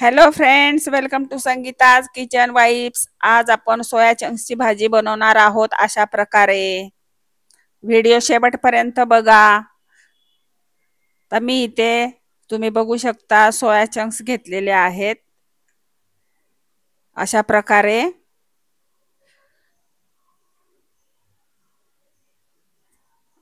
Hello friends, welcome to Sangeeta's kitchen vibes. आज आपण सोया चंक्सची भाजी बनवणार आहोत. अशा प्रकारे व्हिडिओ शेवटपर्यंत बघा. तर मी इथे तुम्ही बघू शकता सोया चंक्स घेतलेले आहेत. अशा प्रकारे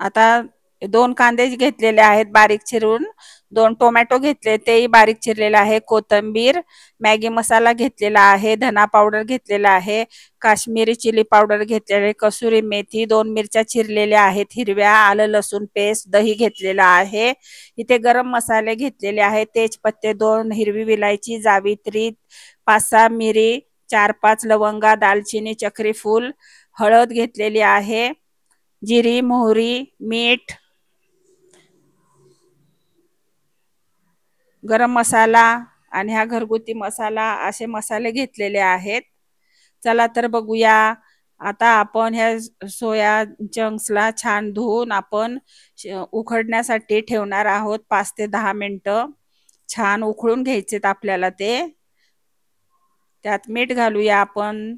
आता 2 कांदे घेतलेले आहेत बारीक चिरून, 2 टोमॅटो घेतले तेही बारीक चिरलेले आहे, कोथिंबीर, मॅगी मसाला घेतलेला आहे, धना पावडर घेतलेला आहे, काश्मीरी चिली पावडर घेतलेले, कसुरी मेथी, 2 मिरच्या चिरलेल्या आहेत हिरव्या, आलं लसूण पेस्ट, दही घेतलेला आहे. इथे गरम मसाले घेतलेले आहेत, तेजपत्ते 2, हिरवी विलायची, जावित्री, 5-6 मिरी, 4-5 लवंगा, दालचिनी, चक्री फूल, हळद घेतलेली आहे, जिरी, मोहरी, मीठ, गरम मसाला आणि हा घरगुती मसाला असे मसाले घेतलेले आहेत. चला तर बघूया. आता आपण ह्या सोया चंक्सला छान धुवून आपण उकडण्यासाठी ठेवणार आहोत 5 ते 10 मिनिटं. छान उकळून घ्यायचेत आपल्याला ते. त्यात मीठ घालूया आपण.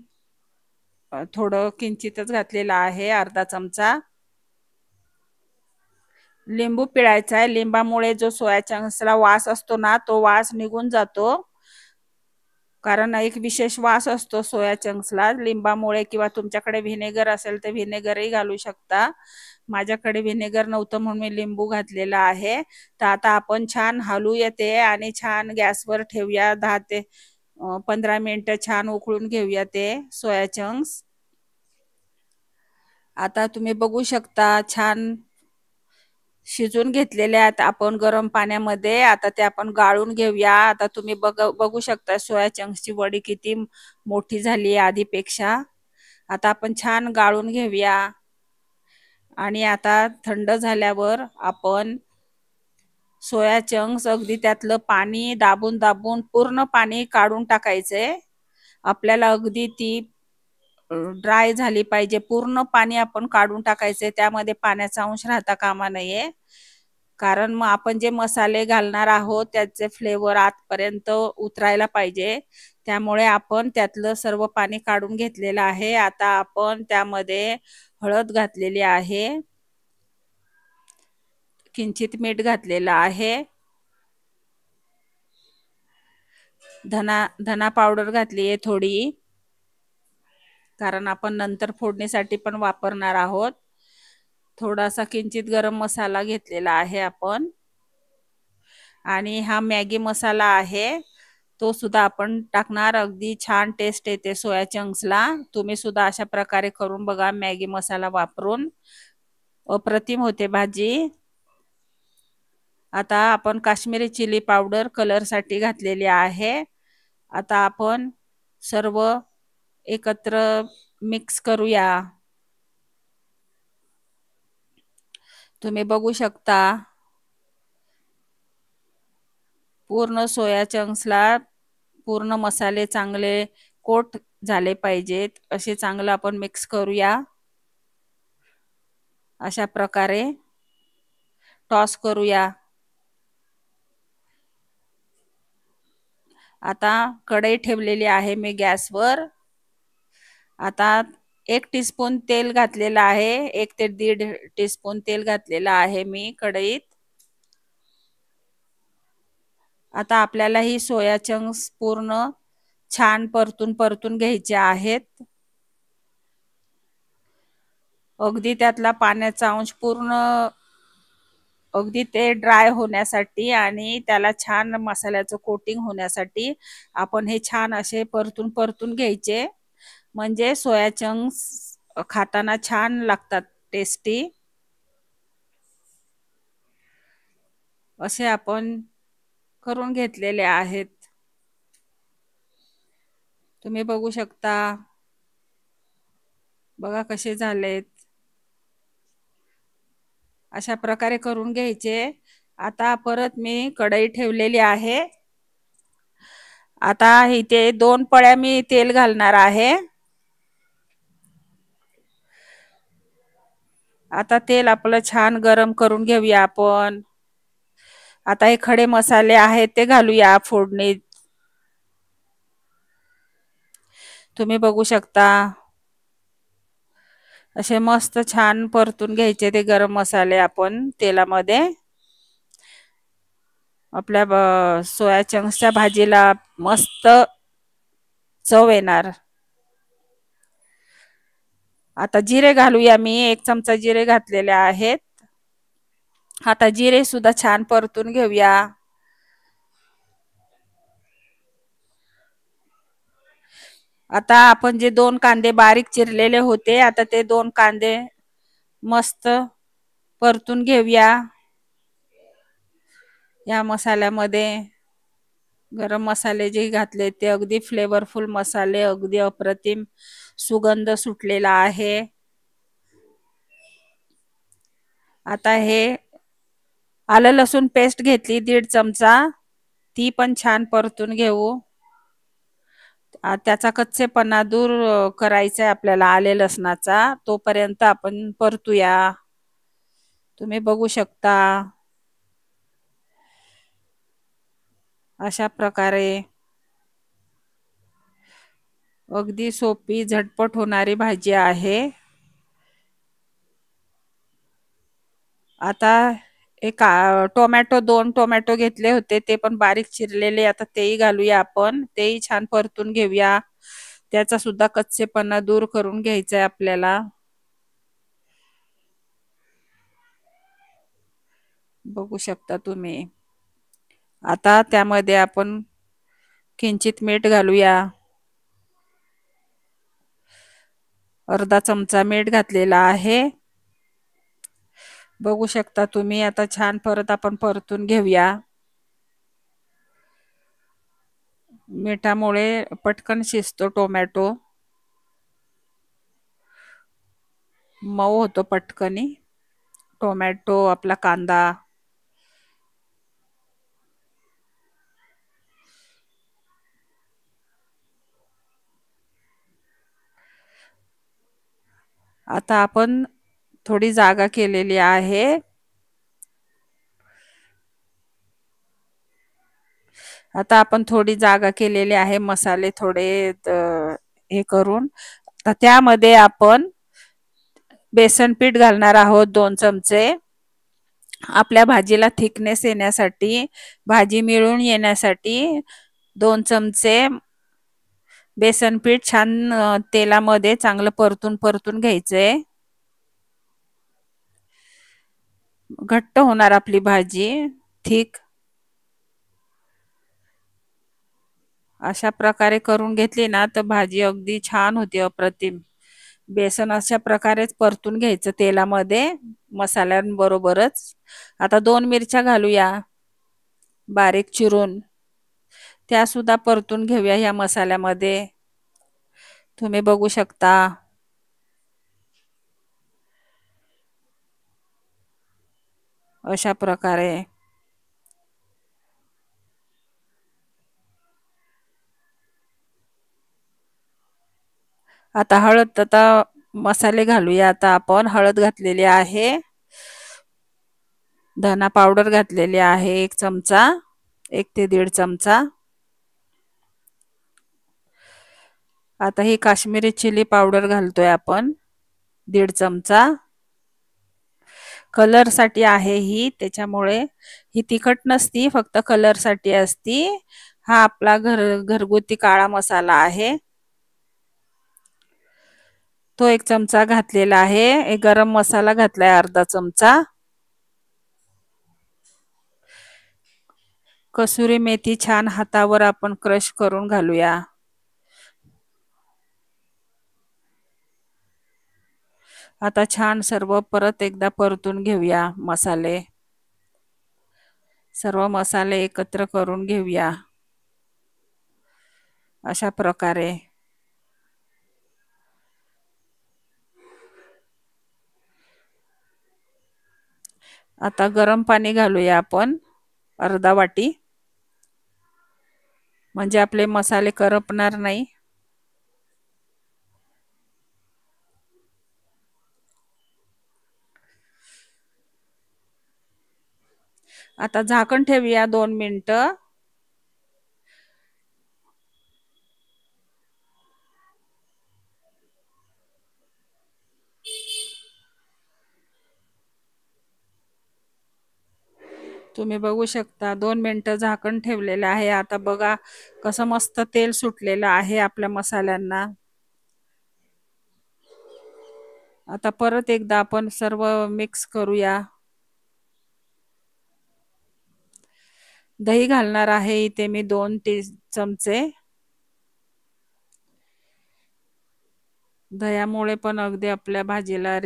थोडं किंचितच घातलेलं आहे, अर्धा चमचा. लिंबू पिळायचा आहे. लिंबामुळे जो सोया चंक्सला वास असतो ना, तो वास निघून जातो. कारण एक विशेष वास असतो सोया चंक्सला लिंबामुळे, किंवा तुमच्याकडे व्हिनेगर असेल तर व्हिनेगरही घालू शकता. माझ्याकडे व्हिनेगर नव्हतं म्हणून मी लिंबू घातलेला आहे. तर आता आपण छान हलवूया ते आणि छान गॅसवर ठेवूया. 10 ते 15 मिनिटं छान उकळून घेऊया ते सोया चंक्स. आता तुम्ही बघू शकता छान शिजून घेतलेले आहेत आपण गरम पाण्यामध्ये. आता ते आपण गाळून घेऊया. आता तुम्ही बघू शकता सोया चंक्सची वडी किती मोठी झाली आहे आधीपेक्षा. आता आपण छान गाळून घेऊया आणि आता थंड झाल्यावर आपण सोया चंक्स अगदी त्यातलं पाणी दाबून दाबून पूर्ण पाणी काढून टाकायचंय. आपल्याला अगदी ती ड्राय झाली पाहिजे. पूर्ण पाणी आपण काढून टाकायचंय. त्यामध्ये पाण्याचा अंश राहता कामा नये. कारण मग आपण जे मसाले घालणार आहोत त्याचे फ्लेवर आतपर्यंत उतरायला पाहिजे. त्यामुळे आपण त्यातलं सर्व पाणी काढून घेतलेलं आहे. आता आपण त्यामध्ये हळद घातलेली आहे, किंचित मीठ घातलेलं आहे, धना पावडर घातली आहे थोडी, कारण आपण नंतर फोडणीसाठी पण वापरणार आहोत. थोडासा किंचित गरम मसाला घेतलेला आहे आपण, आणि हा मॅगी मसाला आहे तो सुद्धा आपण टाकणार. अगदी छान टेस्ट येते सोया चंक्सला. तुम्ही सुद्धा अशा प्रकारे करून बघा. मॅगी मसाला वापरून अप्रतिम होते भाजी. आता आपण काश्मीरी चिली पावडर कलरसाठी घातलेली आहे. आता आपण सर्व एकत्र मिक्स करूया. तुम्ही बघू शकता पूर्ण सोया चंक्सला पूर्ण मसाले चांगले कोट झाले पाहिजेत. असे चांगलं आपण मिक्स करूया. अशा प्रकारे टॉस करूया. आता कढई ठेवलेली आहे मी गॅसवर. आता 1 टीस्पून तेल घातलेलं आहे. 1 ते 1.5 टीस्पून तेल घातलेलं आहे मी कढईत. आता आपल्याला ही सोया चंक्स पूर्ण छान परतून परतून घ्यायचे आहेत. अगदी त्यातला पाण्याचा अंश पूर्ण अगदी ते ड्राय होण्यासाठी आणि त्याला छान मसाल्याचं कोटिंग होण्यासाठी आपण हे छान असे परतून परतून घ्यायचे. म्हणजे सोया चंक्स खाताना छान लागतात, टेस्टी. असे आपण करून घेतलेले आहेत. तुम्ही बघू शकता. बघा कसे झालेत. अशा प्रकारे करून घ्यायचे. आता परत मी कढई ठेवलेली आहे. आता इथे 2 पळ्या मी तेल घालणार आहे. आता तेल आपलं छान गरम करून घेऊया आपण. आता हे खडे मसाले आहेत ते घालूया फोडणीत. तुम्ही बघू शकता असे मस्त छान परतून घ्यायचे ते गरम मसाले आपण तेलामध्ये. आपल्या सोया चंक्सच्या भाजीला मस्त चव येणार. आता जिरे घालूया. मी 1 चमचा जिरे घातलेले आहेत. आता जिरे सुद्धा छान परतून घेऊया. आता आपण जे 2 कांदे बारीक चिरलेले होते, आता ते 2 कांदे मस्त परतून घेऊया या मसाल्यामध्ये. गरम मसाले जे घातले ते अगदी फ्लेवरफुल मसाले, अगदी अप्रतिम सुगंध सुटलेला आहे. आता हे आलं लसूण पेस्ट घेतली 1.5 चमचा, ती पण छान परतून घेऊ. त्याचा कच्चेपणा दूर करायचा आहे आपल्याला आले लसणाचा, तोपर्यंत आपण परतूया. तुम्ही बघू शकता अशा प्रकारे अगदी सोपी झटपट होणारी भाजी आहे. आता एक टोमॅटो 2 टोमॅटो घेतले होते, ते पण बारीक चिरलेले. आता तेही घालूया आपण. तेही छान परतून घेऊया. त्याचा सुद्धा कच्चेपणा दूर करून घ्यायचा आहे आपल्याला. बघू शकता तुम्ही. आता त्यामध्ये आपण किंचित मीठ घालूया. अर्धा चमचा मीठ घातलेला आहे. बघू शकता तुम्ही. आता छान परत आपण परतून घेऊया. मिठामुळे पटकन शिजतो टोमॅटो, मऊ होतो पटकनी टोमॅटो, आपला कांदा. आता आपण थोडी जागा केलेली आहे. आता आपण थोडी जागा केलेली आहे मसाले थोडे हे करून. तर त्यामध्ये आपण बेसन पीठ घालणार आहोत 2 चमचे. आपल्या भाजीला थिकनेस येण्यासाठी, भाजी मिळून येण्यासाठी 2 चमचे बेसन पीठ छान तेलामध्ये चांगलं परतून परतून घ्यायचंय. घट्ट होणार आपली भाजी, थिक. अशा प्रकारे करून घेतली ना तर भाजी अगदी छान होते, अप्रतिम. बेसन अशा प्रकारेच परतून घ्यायचं तेलामध्ये मसाल्यांबरोबरच. आता 2 मिरच्या घालूया बारीक चिरून. त्या सुद्धा परतून घेऊया ह्या मसाल्यामध्ये. तुम्ही बघू शकता अशा प्रकारे. आता हळद, आता मसाले घालूया. आता आपण हळद घातलेली आहे. धना पावडर घातलेली आहे 1 चमचा, 1 ते 1.5 चमचा. आता ही काश्मीरी चिली पावडर घालतोय आपण 1.5 चमचा. कलर साठी आहे ही, त्याच्यामुळे ही तिखट नसती, फक्त कलर साठी असती. हा आपला घरगुती काळा मसाला आहे, तो 1 चमचा घातलेला आहे. एक गरम मसाला घातलाय अर्धा चमचा. कसुरी मेथी छान हातावर आपण क्रश करून घालूया. आता छान सर्व परत एकदा परतून घेऊया मसाले. सर्व मसाले एकत्र करून घेऊया अशा प्रकारे. आता गरम पाणी घालूया आपण अर्धा वाटी, म्हणजे आपले मसाले करपणार नाही. आता झाकण ठेवूया 2 मिनिटं. तुम्ही बघू शकता 2 मिनिटं झाकण ठेवलेलं आहे. आता बघा कसं मस्त तेल सुटलेलं आहे आपल्या मसाल्यांना. आता परत एकदा आपण सर्व मिक्स करूया. दही घालणार आहे इथे मी 2 चमचे. दह्यामुळे पण अगदी आपल्या भाजीला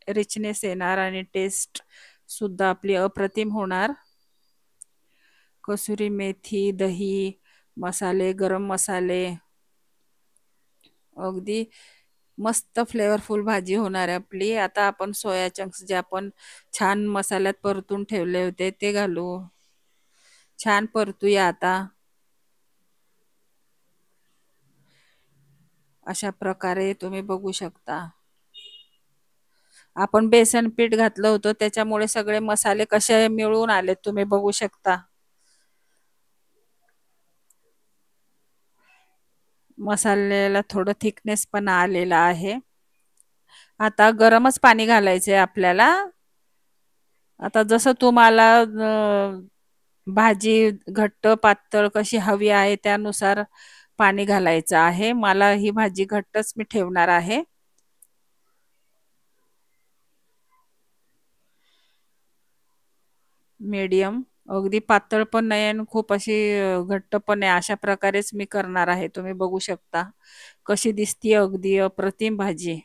रिचनेस येणार आणि टेस्ट सुद्धा आपली अप्रतिम होणार. कसुरी मेथी, दही, मसाले, गरम मसाले, अगदी मस्त फ्लेवरफुल भाजी होणार आहे आपली. आता आपण सोया चंक्स जे आपण छान मसाल्यात परतून ठेवले होते ते घालू. छान परतूया आता. अशा प्रकारे तुम्ही बघू शकता. आपण बेसन पीठ घातलं होतं त्याच्यामुळे सगळे मसाले कसे मिळून आले तुम्ही बघू शकता. मसाल्याला थोडं थिकनेस पण आलेला आहे. आता गरमच पाणी घालायचंय आपल्याला. आता जसं तुम्हाला भाजी घट्ट पातळ कशी हवी आहे त्यानुसार पाणी घालायचं आहे. मला ही भाजी घट्टच मी ठेवणार आहे. मीडियम, अगदी पातळ पण नाही आणि खूप अशी घट्ट पण नाही. अशा प्रकारेच मी करणार आहे. तुम्ही बघू शकता कशी दिसतीये अगदी अप्रतिम भाजी.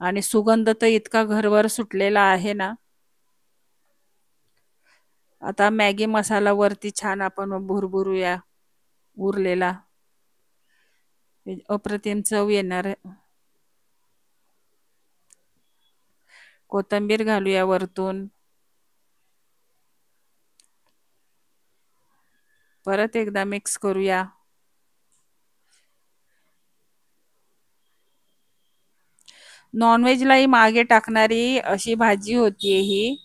आणि सुगंध तर इतका घरभर सुटलेला आहे ना. आता मॅगी मसाला वरती छान आपण भुरभुरूया उरलेला. अप्रतिम चव येणार आहे. कोथिंबीर घालूया वरतून. परत एकदा मिक्स करूया. नॉनव्हेजलाही मागे टाकणारी अशी भाजी होती ही.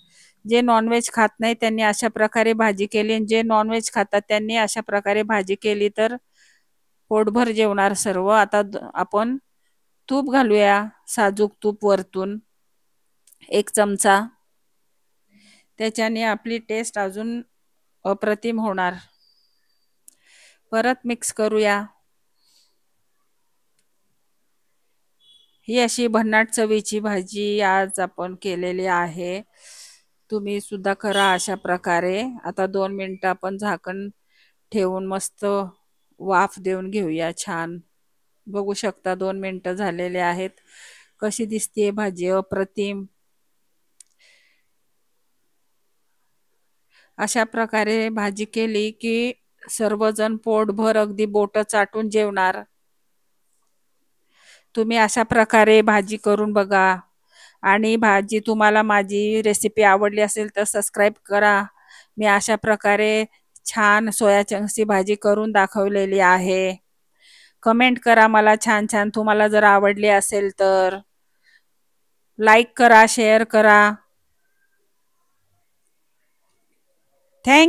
जे नॉनव्हेज खात नाही त्यांनी अशा प्रकारे भाजी केली आणि जे नॉनव्हेज खातात त्यांनी अशा प्रकारे भाजी केली तर पोटभर जेवणार सर्व. आता आपण तूप घालूया, साजूक तूप वरतून 1 चमचा. त्याच्याने आपली टेस्ट अजून अप्रतिम होणार. परत मिक्स करूया. ही अशी भन्नाट चवीची भाजी आज आपण केलेली आहे. तुम्ही सुद्धा करा अशा प्रकारे. आता 2 मिनिटं आपण झाकण ठेवून मस्त वाफ देऊन घेऊया छान. बघू शकता 2 मिनिटं झालेले आहेत. कशी दिसतीये भाजी अप्रतिम. अशा प्रकारे भाजी केली की सर्वजण पोटभर अगदी बोट चाटून जेवणार. तुम्ही अशा प्रकारे भाजी करून बघा. आणि भाजी तुम्हाला माझी रेसिपी आवडली असेल तर सबस्क्राईब करा. मी अशा प्रकारे छान सोया चंक्सची भाजी करून दाखवलेली आहे. कमेंट करा मला छान छान तुम्हाला जर आवडली असेल तर. लाईक करा, शेअर करा. थँक